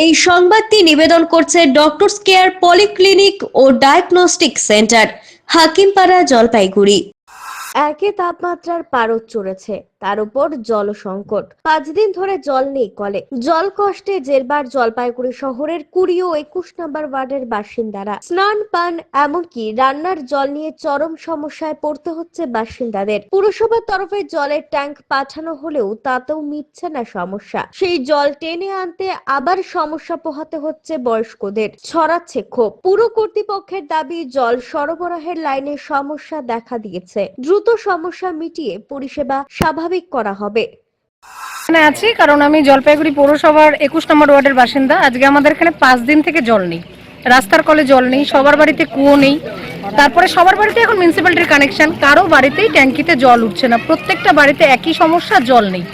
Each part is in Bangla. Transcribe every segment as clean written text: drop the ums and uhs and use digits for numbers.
এই সংবাদটি নিবেদন করছে ডক্টরস কেয়ার পলিক্লিনিক ও ডায়াগনস্টিক সেন্টার, হাকিমপাড়া, জলপাইগুড়ি। একে তাপমাত্রার পারদ চড়েছে, তার উপর জল সংকট। 5 দিন ধরে জল নেই কলে। জল কষ্টে জেরবার জলপাইগুড়ি শহরের 20 ও 21 নম্বর ওয়ার্ডের বাসিন্দারা। স্নান, পান, এমনকি রান্নার জল নিয়ে চরম সমস্যায় পড়তে হচ্ছে বাসিন্দাদের। পুরসভার তরফে জলের ট্যাঙ্ক পাঠানো হলেও তাতেও মিটছে না সমস্যা। সেই জল টেনে আনতে আবার সমস্যা পোহাতে হচ্ছে বয়স্কদের। ছড়াচ্ছে ক্ষোভ। পুর কর্তৃপক্ষের দাবি, জল সরবরাহের লাইনে সমস্যা দেখা দিয়েছে। দ্রুত সমস্যা মিটিয়ে পরিষেবা স্বাভাবিক করা হবে। আছি কারণ আমি জলপাইগুড়ি পৌরসভার 21 নম্বর ওয়ার্ডের বাসিন্দা। আজকে আমাদের এখানে 5 দিন থেকে জল নেই, রাস্তার কলে জল নেই, সবার বাড়িতে কুয়ো নেই, তারপরে সবার বাড়িতে এখন মিউনিসিপ্যালিটির কানেকশন, কারো বাড়িতেই ট্যাঙ্কিতে জল উঠছে না। প্রত্যেকটা বাড়িতে একই সমস্যা, জল নেই।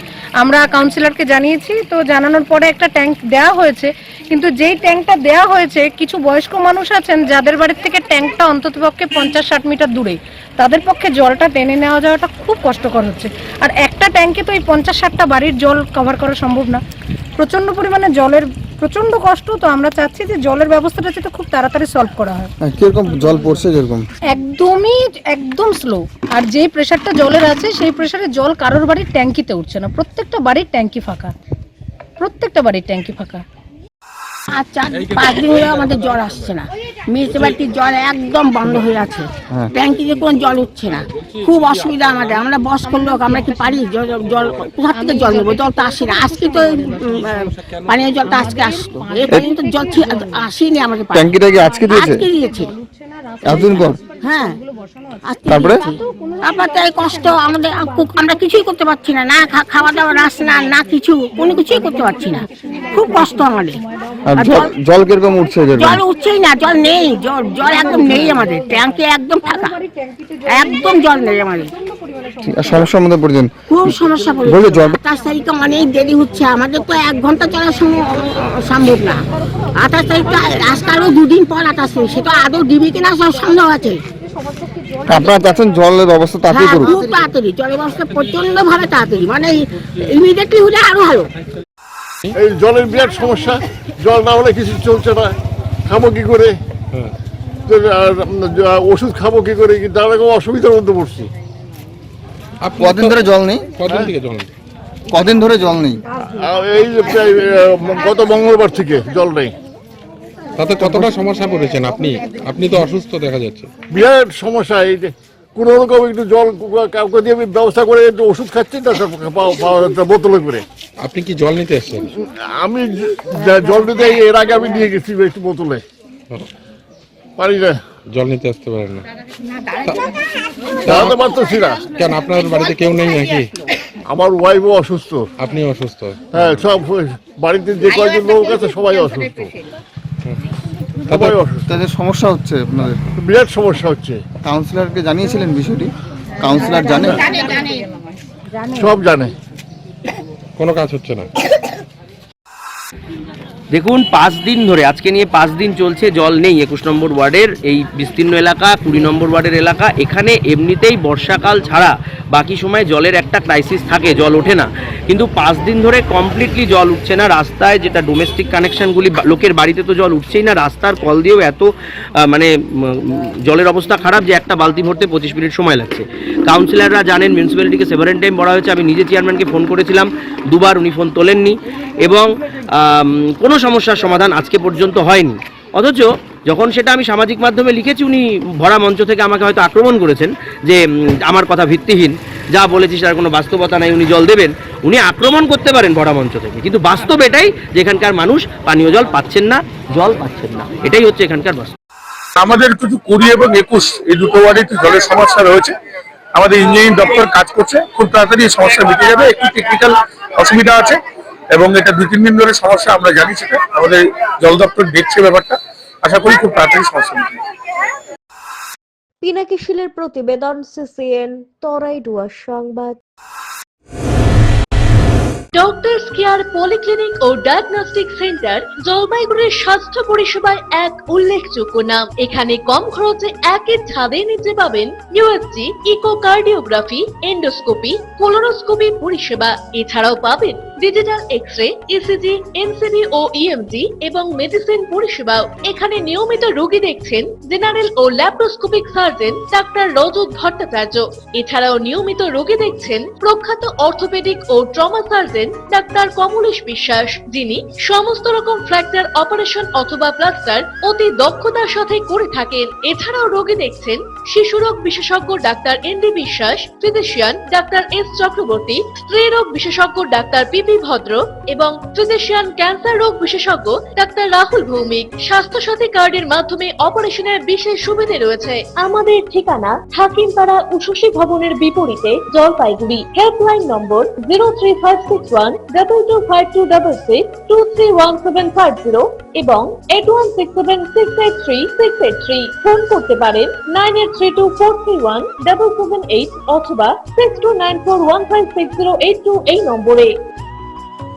আমরা কাউন্সিলরকে জানিয়েছি, তো জানানোর পরে একটা ট্যাঙ্ক দেওয়া হয়েছে, কিন্তু যেই ট্যাঙ্কটা দেওয়া হয়েছে কিছু বয়স্ক মানুষ আছেন যাদের বাড়ির থেকে ট্যাঙ্কটা অন্ততপক্ষে 50-60 মিটার দূরে, তাদের পক্ষে জলটা টেনে নেওয়া যাওয়াটা খুব কষ্টকর হচ্ছে। আর একটা ট্যাঙ্কে তো এই 50-60টা বাড়ির জল কভার করা সম্ভব না। প্রচন্ড পরিমাণে জলের প্রচন্ড কষ্ট। তো আমরা চাচ্ছি যে জলের ব্যবস্থাটা যাতে খুব তাড়াতাড়ি সলভ করা হয়। কিরকম জল পড়ছে? যেরকম একদম স্লো। আর যে প্রেসারটা জলের আছে সেই প্রেসারে জল কারোর বাড়ির ট্যাঙ্কিতে উঠছে না। প্রত্যেকটা বাড়ির ট্যাঙ্কি ফাঁকা। আচ্ছা, 5 দিন হলো আমাদের জল আসছে না। মিউনিসিপ্যালিটির জল একদম বন্ধ হয়ে আছে, ট্যাঙ্কিতে কোনো জল উঠছে না। খুব অসুবিধা আমাদের। আমরা বয়স্ক লোক, আমরা কি পারি জল কোথা থেকে জল নেবো? জল তো আসে না। আজকে তো পানীয় জলটা আজকে আসতো, এই পর্যন্ত জল আসেনি আমাদের। ট্যাঙ্কিটা কি আজকে দিয়েছে? এতদিন পর? হ্যাঁ, তারপরে কষ্ট আমাদের। আমরা কিছুই করতে পারছি না, না খাওয়া দাওয়া, না স্নান, না কিছু, কোনো কিছুই করতে পারছি না। খুব কষ্ট আমাদের। জল কিরকম উঠছে? জল উঠছেই না, জল নেই, জল একদম নেই আমাদের। ট্যাঙ্কি একদম ফাঁকা, একদম জল নেই আমাদের। সমস্যার মধ্যে পড়ছেন? খুব সমস্যা পড়ছে। 28 তারিখে অনেক দেরি হচ্ছে আমাদের, তো 1 ঘন্টা চলা সম্ভব না। 28 তারিখটা আজকে আরো 2 দিন পর 28 তারিখ, সেটা আদৌ দিবি কিনা সব সন্দেহ আছে। আপনারা চাচ্ছেন জলের ব্যবস্থা তাড়াতাড়ি করুন? খুব তাড়াতাড়ি জলের ব্যবস্থা, প্রচন্ড ভাবে তাড়াতাড়ি, মানে ইমিডিয়েটলি হলে আরো ভালো। এই জলের বিরাট সমস্যা। জল না হলে কিছু চলছে না। খাবো কি করে, ওষুধ খাবো কি করে, নানা রকম অসুবিধার মধ্যে পড়ছি। কদিন ধরে জল নেই? কদিন ধরে জল নেই? এই গত মঙ্গলবার থেকে জল নেই। তাতে কতটা সমস্যা পড়েছেন আপনি? আপনি তো অসুস্থ দেখা যাচ্ছে। বিরাট সমস্যা। এই যে কোনো রকম একটু জল কাউকে দিয়ে আমি ব্যবস্থা করে একটু ওষুধ খাচ্ছি না, বোতলে করে। আপনি কি জল নিতে এসেছেন? আমি জল নিতে এর আগে আমি নিয়ে গেছি একটু বোতলে, পারি না। জল নিতে আসতে পারেন না? দাঁড়াতে পারতেছি না। কেন, আপনার বাড়িতে কেউ নেই নাকি? আমার ওয়াইফও অসুস্থ। আপনিও অসুস্থ? হ্যাঁ, সব বাড়িতে যে কয়েকজন লোক আছে সবাই অসুস্থ। তাদের সমস্যা হচ্ছে আপনাদের? বিরাট সমস্যা হচ্ছে। কাউন্সিলরকে জানিয়েছিলেন বিষয়টি? কাউন্সিলর জানে? সব জানে। কোনো কাজ হচ্ছে না। দেখুন, 5 দিন ধরে, আজকে নিয়ে 5 দিন চলছে, জল নেই 21 নম্বর ওয়ার্ডের এই বিস্তীর্ণ এলাকা, 20 নম্বর ওয়ার্ডের এলাকা। এখানে এমনিতেই বর্ষাকাল ছাড়া বাকি সময় জলের একটা ক্রাইসিস থাকে, জল ওঠে না। কিন্তু 5 দিন ধরে কমপ্লিটলি জল উঠছে না। রাস্তায় যেটা ডোমেস্টিক কানেকশনগুলি, লোকের বাড়িতে তো জল উঠছেই না, রাস্তার কল দিয়েও এত মানে জলের অবস্থা খারাপ যে একটা বালতি ভরতে 25 মিনিট সময় লাগছে। কাউন্সিলররা জানেন, মিউনিসিপ্যালিটিকে সেভারেন টাইম বলা হয়েছে। আমি নিজে চেয়ারম্যানকে ফোন করেছিলাম 2 বার, উনি ফোন তোলেননি এবং কোনো সমস্যার সমাধান আজকে পর্যন্ত হয়নি। অথচ যখন সেটা আমি সামাজিক মাধ্যমে লিখেছি, উনি ভরা মঞ্চ থেকে আমাকে হয়তো আক্রমণ করেছেন যে আমার কথা ভিত্তিহীন, যা বলেছি তার কোনো বাস্তবতা নাই, উনি জল দেবেন। উনি আক্রমণ করতে পারেন ভরা মঞ্চ থেকে, কিন্তু বাস্তব এটাই যে এখানকার মানুষ পানীয় জল পাচ্ছেন না, জল পাচ্ছেন না। এটাই হচ্ছে এখানকার বাস্তব। আমাদের কিন্তু 20 এবং 21 এই দুটো ওয়ার্ডে জলের সমস্যা রয়েছে। আমাদের ইঞ্জিনিয়ারিং দপ্তর কাজ করছে, খুব তাড়াতাড়ি এই সমস্যা মিটে যাবে। একটু টেকনিক্যাল অসুবিধা আছে এবং এটা 2-3 দিন ধরে সমস্যা, আমরা জানি সেটা। আমাদের জল দপ্তর দেখছে ব্যাপারটা, আশা করি খুব তাড়াতাড়ি সমস্যা মিটবে। পিনাকি শীলের প্রতিবেদন, CCN, তরাইডুয়ার সংবাদ। ডক্টরস কেয়ার পলিক্লিনিক ও ডায়াগনস্টিক সেন্টার জলপাইগুড়ির স্বাস্থ্য পরিষেবায় এক উল্লেখযোগ্য নাম। এখানে কম খরচে একই ছাদে নিতে পাবেন ইউএসজি, ইকোকার্ডিওগ্রাফি, এন্ডোস্কোপি, কোলোনোস্কোপি পরিষেবা। এছাড়াও পাবেন ডিজিটাল এক্স-রে, ইসিজি, এনসিবি ও ইএমজি এবং মেডিসিন পরিষেবাও। এখানে নিয়মিত রোগী দেখছেন জেনারেল ও ল্যাপ্রোস্কোপিক সার্জন ডাক্তার রজত ভট্টাচার্য। এছাড়াও নিয়মিত রোগী দেখছেন প্রখ্যাত অর্থোপেডিক ও ট্রমা সার্জন ডাক্তার কমলেশ বিশ্বাস, যিনি সমস্ত রকম ফ্র্যাকচার অপারেশন অথবা প্লাস্টার অতি দক্ষতার সাথে করে থাকেন। এছাড়াও রোগী দেখছেন শিশুরোগ বিশেষজ্ঞ ডাক্তার এনডি বিশ্বাস, ফিজিশিয়ান ডাক্তার এস চক্রবর্তী, স্ত্রী রোগ বিশেষজ্ঞ ডাক্তার পিপি ভদ্র এবং ফিজিশিয়ান ক্যান্সার রোগ বিশেষজ্ঞ ডাক্তার রাহুল ভৌমিক। স্বাস্থ্য সাথী কার্ডের মাধ্যমে অপারেশনের বিশেষ সুবিধা রয়েছে। আমাদের ঠিকানা হাকিমপাড়া উষসী ভবনের বিপরীতে, জলপাইগুড়ি। হেল্পলাইন নম্বর 03561 225266, 231750 এবং 8167683683। ফোন করতে পারেন 9832431778 অথবা 6294156082 এই নম্বরে।